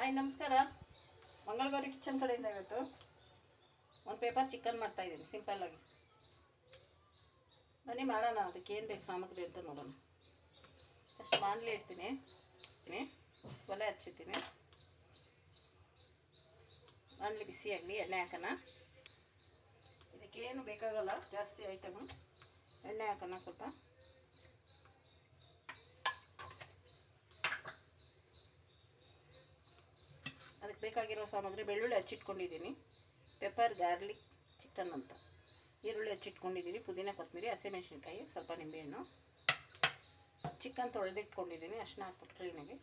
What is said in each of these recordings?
Hi ನಮಸ್ಕಾರ. Mangalagauri kitchen ಕಡೆಯಿಂದ ಇವತ್ತು ಒಂದು ಪೇಪರ್ ಚಿಕನ್ ಮಾಡ್ತಾಯಿದ್ದೀನಿ ಸಿಂಪಲ್ಲಾಗಿ. ಬನ್ನಿ ಮಾಡೋಣ. ಅದಕ್ಕೆ ಏನು ಬೇಕು ಸಾಮಗ್ರಿ ಅಂತ ನೋಡೋಣ. ಫಸ್ಟ್ ಬಾಣಲಿ ಇಡ್ತೀನಿ, ಒಲೆ ಹಚ್ಚಿದ್ದೀನಿ. ಬಾಣಲಿ ಬಿಸಿ ಆಗಲಿ, ಎಣ್ಣೆ ಹಾಕೋಣ. ಇದಕ್ಕೇನು ಬೇಕಾಗಲ್ಲ ಜಾಸ್ತಿ ಐಟಮು. ಎಣ್ಣೆ ಹಾಕೋಣ ಸ್ವಲ್ಪ. ಅದಕ್ಕೆ ಬೇಕಾಗಿರೋ ಸಾಮಗ್ರಿ: ಬೆಳ್ಳುಳ್ಳಿ ಹಚ್ಚಿಟ್ಕೊಂಡಿದ್ದೀನಿ, ಪೆಪ್ಪರ್ ಗಾರ್ಲಿಕ್ ಚಿಕನ್ ಅಂತ, ಈರುಳ್ಳಿ ಹಚ್ಚಿಟ್ಕೊಂಡಿದ್ದೀನಿ, ಪುದೀನ ಕೊತ್ತಂಬರಿ, ಹಸಿಮೆಣಸಿನ್ಕಾಯಿ, ಸ್ವಲ್ಪ ನಿಂಬೆಹಣ್ಣು, ಚಿಕನ್ ತೊಳೆದಿಟ್ಕೊಂಡಿದ್ದೀನಿ, ಅಷ್ಟನ್ನ ಹಾಕ್ಬಿಟ್ಟು ಕ್ಲೀನಾಗಿ.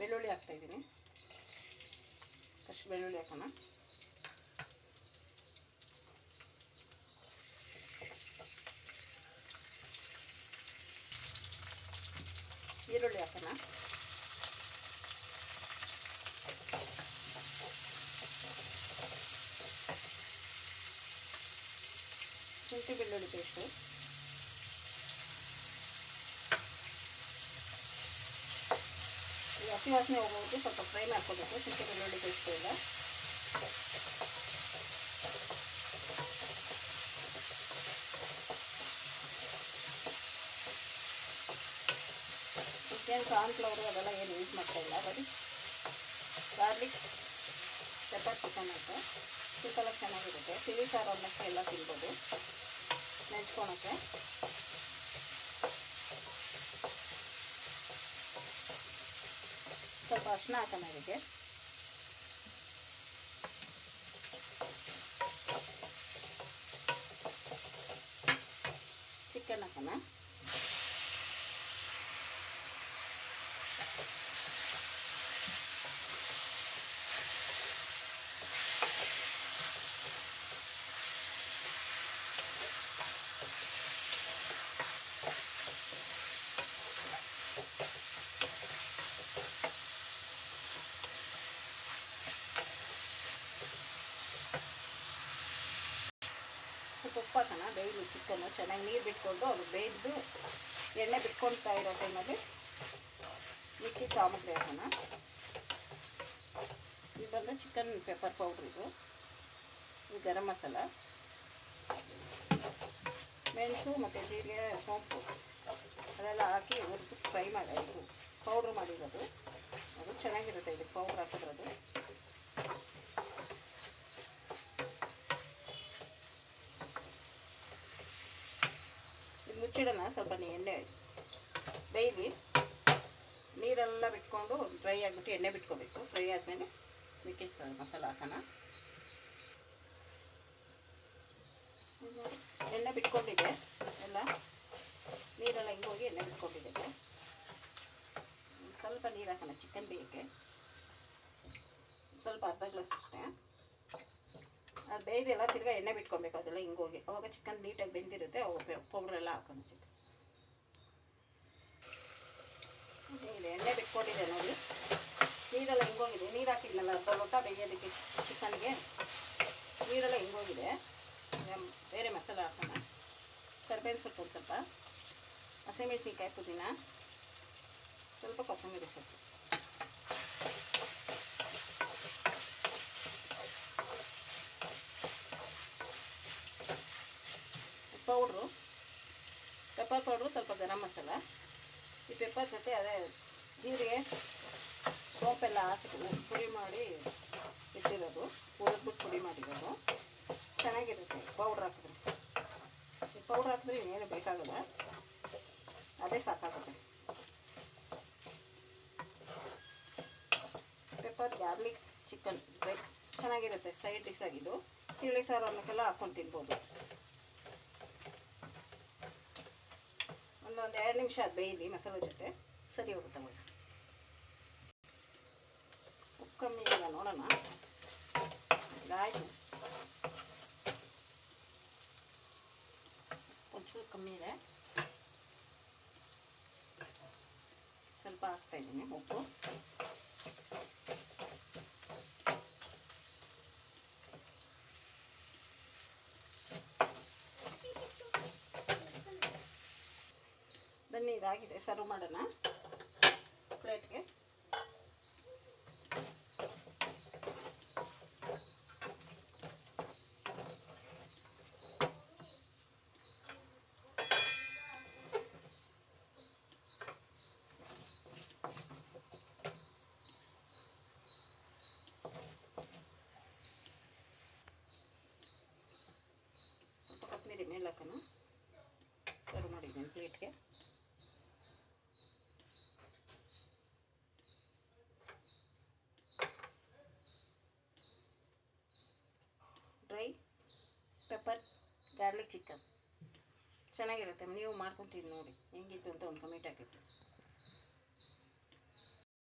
ಬೆಳ್ಳುಳ್ಳಿ ಹಾಕ್ತಾಯಿದ್ದೀನಿ. ಫಸ್ಟ್ ಬೆಳ್ಳುಳ್ಳಿ ಹಾಕೋಣ. ಈರುಳ್ಳಿ ಹಾಕೋಣ. ಶುಂಠಿ ಬೆಳ್ಳುಳ್ಳಿ ಪೇಸ್ಟು, ಈ ಹಸಿ ವಾಸನೆ ಹೋಗೋದು ಸ್ವಲ್ಪ ಫ್ರೈ ಮಾಡ್ಕೋಬೇಕು. ಶುಂಠಿ ಬೆಳ್ಳುಳ್ಳಿ ಪೇಸ್ಟು ಎಲ್ಲ ಏನು ಕಾರ್ನ್ಫ್ಲವರು ಅದೆಲ್ಲ ಏನು ಯೂಸ್ ಮಾಡ್ತಾಯಿಲ್ಲ. ಬರೀ ಗಾರ್ಲಿಕ್ ಪೆಪ್ಪರ್ ಚಿಕನ್ ಅಂತ ಸಿಂಪಲಾಗಿ ಚೆನ್ನಾಗಿರುತ್ತೆ. ತಿಳಿ ಸಾರು ಅನ್ನಕ್ಕೆ ಎಲ್ಲ ತಿನ್ಬೋದು, ನೆಂಚ್ಕೊಳಕ್ಕೆ. ಸ್ವಲ್ಪ ಅರಿಶಿನ ಹಾಕೋಣ ಇದಕ್ಕೆ. ಚಿಕನ್ ಹಾಕೋಣ. ಸ್ವಲ್ಪ ಉಪ್ಪು ಹಾಕೋಣ. ಬೇಯ್ದು ಚಿಕನ್ನು ಚೆನ್ನಾಗಿ ನೀರು ಬಿಟ್ಕೊಂಡು ಅದು ಬೇಯ್ದು ಎಣ್ಣೆ ಬಿಟ್ಕೊಳ್ತಾ ಇರೋ ಟೈಮಲ್ಲಿ ಮಿಕ್ಕಿದ ಸಾಮಗ್ರಿ ಹಾಕೋಣ. ಇದು ಬಂದು ಚಿಕನ್ ಪೆಪ್ಪರ್ ಪೌಡ್ರ್, ಇದು ಗರಂ ಮಸಾಲ, ಮೆಣಸು ಮತ್ತು ಜೀರಿಗೆ, ಸೋಂಪು ಅದೆಲ್ಲ ಹಾಕಿ ಹುರಿದು ಫ್ರೈ ಮಾಡಿ ಇದು ಪೌಡ್ರ್ ಮಾಡಿರೋದು. ಅದು ಚೆನ್ನಾಗಿರುತ್ತೆ ಇದಕ್ಕೆ ಪೌಡ್ರ್ ಹಾಕಿದ್ರದು. ಇದು ಮುಚ್ಚಿಡೋಣ. ಸ್ವಲ್ಪ ಎಣ್ಣೆ ಬೇಯ್ದು ನೀರೆಲ್ಲ ಬಿಟ್ಕೊಂಡು ಡ್ರೈ ಆಗಿಬಿಟ್ಟು ಎಣ್ಣೆ ಬಿಟ್ಕೋಬೇಕು. ಫ್ರೈ ಆದಮೇಲೆ ಮಿಕ್ಕಿದ ಮಸಾಲ ಹಾಕೋಣ. ಎಣ್ಣೆ ಬಿಟ್ಕೊಂಡಿದೆ ಎಲ್ಲ, ನೀರೆಲ್ಲ ಹಿಂಗೋಗಿ ಎಣ್ಣೆ ಬಿಟ್ಕೊಂಡಿದ್ದೇನೆ. ಸ್ವಲ್ಪ ನೀರು ಹಾಕೋಣ ಚಿಕನ್ ಬೇಯಕ್ಕೆ. ಸ್ವಲ್ಪ ಅರ್ಧ ಗ್ಲಾಸ್ ಅಷ್ಟೇ. ಅದು ಬೇಯ್ದೆಲ್ಲ ತಿರ್ಗಾ ಎಣ್ಣೆ ಬಿಟ್ಕೊಬೇಕು. ಅದೆಲ್ಲ ಹಿಂಗೋಗಿ ಅವಾಗ ಚಿಕನ್ ನೀಟಾಗಿ ಬೆಂದಿರುತ್ತೆ. ಅವಾಗ ಪೌಡ್ರೆಲ್ಲ ಹಾಕೋಣ. ಚಿಕನ್ ಎಣ್ಣೆ ಬಿಟ್ಕೊಂಡಿದೆ ನೋಡಿ. ನೀರೆಲ್ಲ ಹಿಂಗೋಗಿದೆ. ನೀರು ಹಾಕಿದ್ನಲ್ಲ ಅರ್ಧ ಲೋಟ ಬೇಯೋದಕ್ಕೆ ಚಿಕನ್ಗೆ, ನೀರೆಲ್ಲ ಹಿಂಗೋಗಿದೆ. ಬೇರೆ ಮಸಾಲ ಹಾಕೋಣ. ಕರಿಬೇವಿನ ಸೊಪ್ಪು ಒಂದು ಸ್ವಲ್ಪ, ಹಸಿಮೆಣಸಿನ್ಕಾಯಿ, ಪುದೀನ, ಸ್ವಲ್ಪ ಕೊತ್ತಂಬರಿ ಸೊಪ್ಪು, ಪೌಡ್ರು, ಪೆಪ್ಪರ್ ಪೌಡ್ರು, ಸ್ವಲ್ಪ ಗರಂ ಮಸಾಲ. ಈ ಪೆಪ್ಪರ್ ಜೊತೆ ಅದೇ ಜೀರಿಗೆ ಸೋಂಪೆಲ್ಲ ಹಾಕಿ ಪುಡಿ ಮಾಡಿ ಇಟ್ಟಿರೋದು, ಹುರಿದ್ಬಿಟ್ಟು ಪುಡಿ ಮಾಡಿರೋದು. ಚೆನ್ನಾಗಿರುತ್ತೆ ಪೌಡ್ರ್ ಹಾಕಿದ್ರೆ. ಈ ಪೌಡ್ರ್ ಹಾಕಿದ್ರೆ ಇನ್ನೇನು ಬೇಕಾಗಲ್ಲ, ಅದೇ ಸಾಕಾಗುತ್ತೆ. ಪೆಪ್ಪರ್ ಗಾರ್ಲಿಕ್ ಚಿಕನ್ ಡ್ರೈ ಚೆನ್ನಾಗಿರುತ್ತೆ, ಸೈಡ್ ಡಿಶ್ ಆಗಿದ್ದು. ತಿಳಿ ಸಾರು ಅನ್ನಕ್ಕೆಲ್ಲ ಹಾಕ್ಕೊಂಡು ತಿನ್ಬೋದು. ಒಂದೊಂದು 2 ನಿಮಿಷ ಅದು ಬೇಯಲಿ ಮಸಾಲೆ ಜೊತೆ, ಸರಿ ಹೋಗುತ್ತೆ. ಅವಾಗ ಉಪ್ಪು ಕಮ್ಮಿ ಇಲ್ಲ ನೋಡೋಣ. ಆಯಿತು, ಒಂಚೂರು ಕಮ್ಮಿ ಇದೆ, ಸ್ವಲ್ಪ ಹಾಕ್ತಾಯಿದ್ದೀನಿ ಉಪ್ಪು. ಬನ್ನಿ, ಇದಾಗಿದೆ, ಸರ್ವ್ ಮಾಡೋಣ. ಪ್ಲೇಟ್ಗೆ. ಸ್ವಲ್ಪ ಕೊತ್ತಂಬರಿ ಮೇಲೆ ಹಾಕೋಣ. ಸರ್ವ್ ಮಾಡಿದ್ದೀನಿ ಪ್ಲೇಟ್ಗೆ. ಡ್ರೈ ಪೆಪ್ಪರ್ ಗಾರ್ಲಿಕ್ ಚಿಕನ್ ಚೆನ್ನಾಗಿರುತ್ತೆ. ನೀವು ಮಾಡ್ಕೊತೀನಿ ನೋಡಿ ಹೆಂಗಿತ್ತು ಅಂತ ಒಂದು ಕಮೆಂಟ್ ಹಾಕಿತ್ತು.